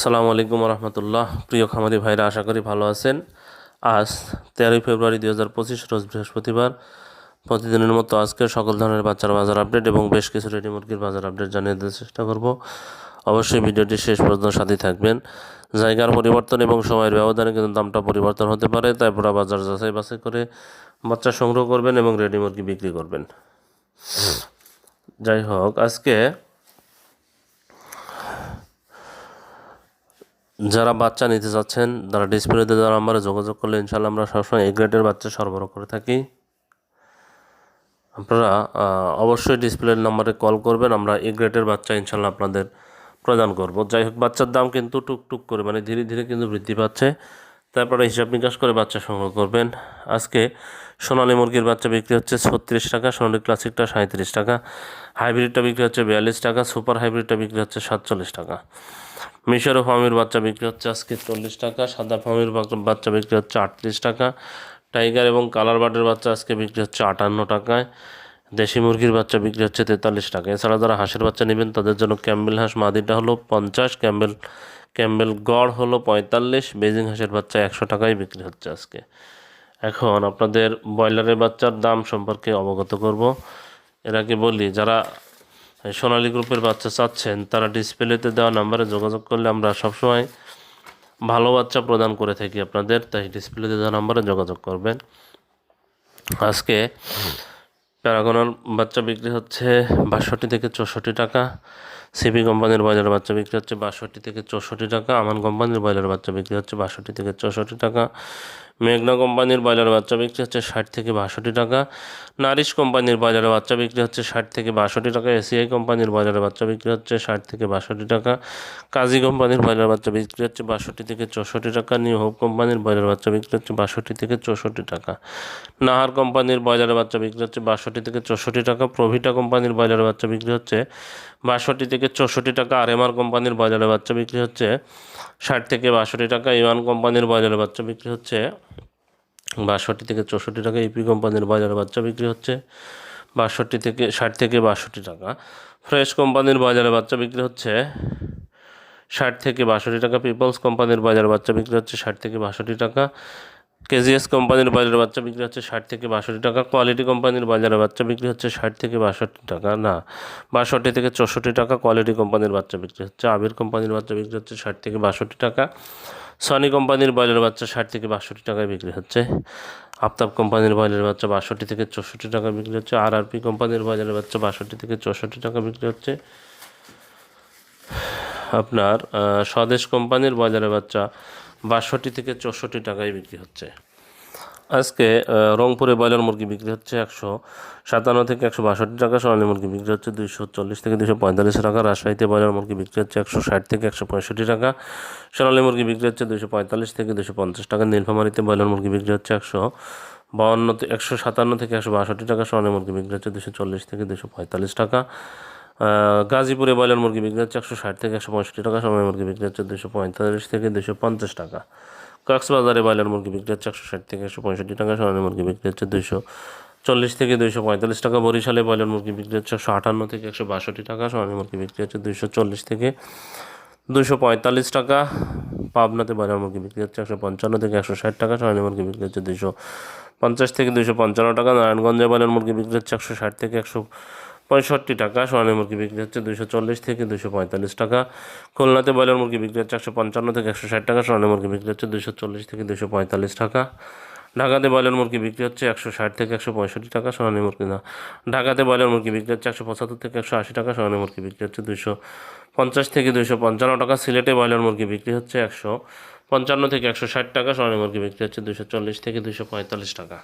আসসালামু আলাইকুম রহমতুল্লাহ। প্রিয় খামারি ভাইরা, আশা করি ভালো আছেন। আজ 13 ফেব্রুয়ারি 2025 রোজ বৃহস্পতিবার। প্রতিদিনের মতো আজকে সকল ধরনের বাচ্চার বাজার আপডেট এবং বেশ কিছু রেডি মুরগির বাজার আপডেট জানিয়ে দেওয়ার চেষ্টা করব। অবশ্যই ভিডিওটি শেষ পর্যন্ত সাথে থাকবেন। জায়গার পরিবর্তন এবং সময়ের ব্যবধানে কিন্তু দামটা পরিবর্তন হতে পারে, তাই পুরো বাজার যাচাই বাছাই করে বাচ্চা সংগ্রহ করবেন এবং রেডি মুরগি বিক্রি করবেন। যাই হোক, আজকে যারা বাচ্চা নিতে চাচ্ছেন তারা ডিসপ্লেতে যারা নাম্বারে যোগাযোগ করলে ইনশাল্লাহ আমরা সবসময় এ গ্রেডের বাচ্চা সরবরাহ করে থাকি। আপনারা অবশ্যই ডিসপ্লের নাম্বারে কল করবেন, আমরা এ গ্রেডের বাচ্চা ইনশাল্লাহ আপনাদের প্রদান করব। যাই হোক, বাচ্চার দাম কিন্তু টুকটুক করে ধীরে ধীরে কিন্তু বৃদ্ধি পাচ্ছে, তারপরে হিসাব নিকাশ করে বাচ্চা সংগ্রহ করবেন। আজকে সোনালী মুরগির বাচ্চা বিক্রি হচ্ছে 36 টাকা, সোনালী ক্লাসিকটা 37 টাকা, হাইব্রিডটা বিক্রি হচ্ছে 42 টাকা, সুপার হাইব্রিডটা বিক্রি হচ্ছে 47 টাকা। মিশর ফার্মের বাচ্চা বিক্রি হচ্ছে আজকে 40 টাকা, সাদা ফার্মের বাচ্চা বিক্রি হচ্ছে 38 টাকা, টাইগার এবং কালার বার্ডের বাচ্চা আজকে বিক্রি হচ্ছে 58 টাকায়, দেশি মুরগির বাচ্চা বিক্রি হচ্ছে 43 টাকা। এছাড়া যারা হাঁসের বাচ্চা নেবেন তাদের জন্য ক্যাম্বেল হাঁস মাদিটা হলো 50, ক্যাম্বেল গড় হলো 45, বেজিং হাঁসের বাচ্চা 100 টাকায় বিক্রি হচ্ছে আজকে। এখন আপনাদের ব্রয়লারের বাচ্চার দাম সম্পর্কে অবগত করব। এর আগে বলি, যারা সোনালী গ্রুপের বাচ্চা চাচ্ছেন তারা ডিসপ্লেতে দেওয়া নাম্বারে যোগাযোগ করলে আমরা সবসময় ভালো বাচ্চা প্রদান করে থাকি আপনাদের, তাই ডিসপ্লেতে দেওয়া নাম্বারে যোগাযোগ করবেন। আজকে প্যারাগনের বাচ্চা বিক্রি হচ্ছে 62 থেকে 64 টাকা, সিপি কোম্পানির ব্রয়লার বাচ্চা বিক্রি হচ্ছে 62 থেকে 64 টাকা, আমান কোম্পানির ব্রয়লার বাচ্চা বিক্রি হচ্ছে 62 থেকে 64 টাকা, মেঘনা কোম্পানির ব্রয়লার বাচ্চা বিক্রি হচ্ছে 60 থেকে 62 টাকা, নারিশ কোম্পানির ব্রয়লার বাচ্চা বিক্রি হচ্ছে 60 থেকে 62 টাকা, এসিআই কোম্পানির ব্রয়লার বাচ্চা বিক্রি হচ্ছে 60 থেকে 62 টাকা, কাজী কোম্পানির ব্রয়লার বাচ্চা বিক্রি হচ্ছে 62 থেকে 64 টাকা, নিউ হোপ কোম্পানির ব্রয়লার বাচ্চা বিক্রি হচ্ছে 62 থেকে 64 টাকা, নাহার কোম্পানির ব্রয়লার বাচ্চা বিক্রি হচ্ছে 62 থেকে 64 টাকা, প্রভিটা কোম্পানির ব্রয়লার বাচ্চা বিক্রি হচ্ছে 62 থেকে 64 টাকা, আরএমআর কোম্পানির ব্রয়লার বাচ্চা বিক্রি হচ্ছে 60 থেকে 62 টাকা, ইওয়ান কোম্পানির ব্রয়লার বাচ্চা বিক্রি হচ্ছে 62 থেকে 64 টাকা, ইপি কোম্পানির ব্রয়লার বাচ্চা বিক্রি হচ্ছে 62 থেকে 60 থেকে 62 টাকা, ফ্রেশ কোম্পানির ব্রয়লার বাচ্চা বিক্রি হচ্ছে 60 থেকে 62 টাকা, পিপলস কোম্পানির ব্রয়লার বাচ্চা বিক্রি হচ্ছে 60 থেকে 62 টাকা, কেজিএস কোম্পানির ব্রয়লার বাচ্চা বিক্রি হচ্ছে 60 থেকে 62 টাকা, কোয়ালিটি কোম্পানির ব্রয়লার বাচ্চা বিক্রি হচ্ছে 60 থেকে 62 টাকা, না 62 থেকে 64 টাকা, কোয়ালিটি কোম্পানির বাচ্চা বিক্রি হচ্ছে, আবির কোম্পানির বাচ্চা বিক্রি হচ্ছে 60 থেকে 62 টাকা, সনি কোম্পানির ব্রয়লার বাচ্চা 60 থেকে 62 টাকায় বিক্রি হচ্ছে, আফতাব কোম্পানির ব্রয়লার বাচ্চা 62 থেকে 64 টাকা বিক্রি হচ্ছে, আরআরপি কোম্পানির ব্রয়লার বাচ্চা 62 থেকে 64 টাকা বিক্রি হচ্ছে। আপনার স্বদেশ কোম্পানির ব্রয়লারের বাচ্চা 62 থেকে 64 টাকায় বিক্রি হচ্ছে। আজকে রংপুরে ব্রয়লার মুরগি বিক্রি হচ্ছে 157 থেকে 162 টাকা, সোনালী মুরগি বিক্রি হচ্ছে 240 থেকে 245 টাকা, রাজশাহীতে ব্রয়লার মুরগি বিক্রি হচ্ছে 160 থেকে 165 টাকা, সোনালী মুরগি বিক্রি হচ্ছে 245 থেকে 250 টাকা, নীলফামারীতে ব্রয়লার মুরগি বিক্রি হচ্ছে 157 থেকে 162 টাকা, সোনালী মুরগি বিক্রি হচ্ছে 240 থেকে 245 টাকা, গাজীপুরে ব্রয়লার মুরগি বিক্রি হচ্ছে 160 থেকে 165 টাকা, সোনালী মুরগি বিক্রি হচ্ছে 245 থেকে 250 টাকা, কক্সবাজারে ব্রয়লার মুরগি বিক্রি হচ্ছে 160 থেকে 165 টাকা, সোনালী মুরগি বিক্রি হচ্ছে 240 থেকে 245 টাকা, বরিশালে ব্রয়লার মুরগি বিক্রি হচ্ছে 158 থেকে 162 টাকা, সোনালী মুরগি বিক্রি হচ্ছে 240 থেকে 245 টাকা, পাবনাতে ব্রয়লার মুরগি বিক্রি হচ্ছে 155 থেকে 160 টাকা, সোনালী মুরগি বিক্রি হচ্ছে 250 থেকে 255 টাকা, নারায়ণগঞ্জে ব্রয়লার মুরগি বিক্রি হচ্ছে 160 থেকে 165 টাকা, সোনালী মুরগি বিক্রি হচ্ছে 240 থেকে 245 টাকা, খুলনাতে ব্রয়লার মুরগি বিক্রি হচ্ছে 155 থেকে 160 টাকা, সোনালী মুরগি বিক্রি হচ্ছে 240 থেকে 245 টাকা, ঢাকাতে ব্রয়লার মুরগি বিক্রি হচ্ছে 160 থেকে 165 টাকা, সোনালী মুরগি না ঢাকাতে ব্রয়লার মুরগি বিক্রি হচ্ছে 175 থেকে 180 টাকা, সোনালী মুরগি বিক্রি হচ্ছে 250 থেকে 255 টাকা, সিলেটে ব্রয়লার মুরগি বিক্রি হচ্ছে 155 থেকে 160 টাকা, সোনালী মুরগি বিক্রি হচ্ছে 240 থেকে 245 টাকা।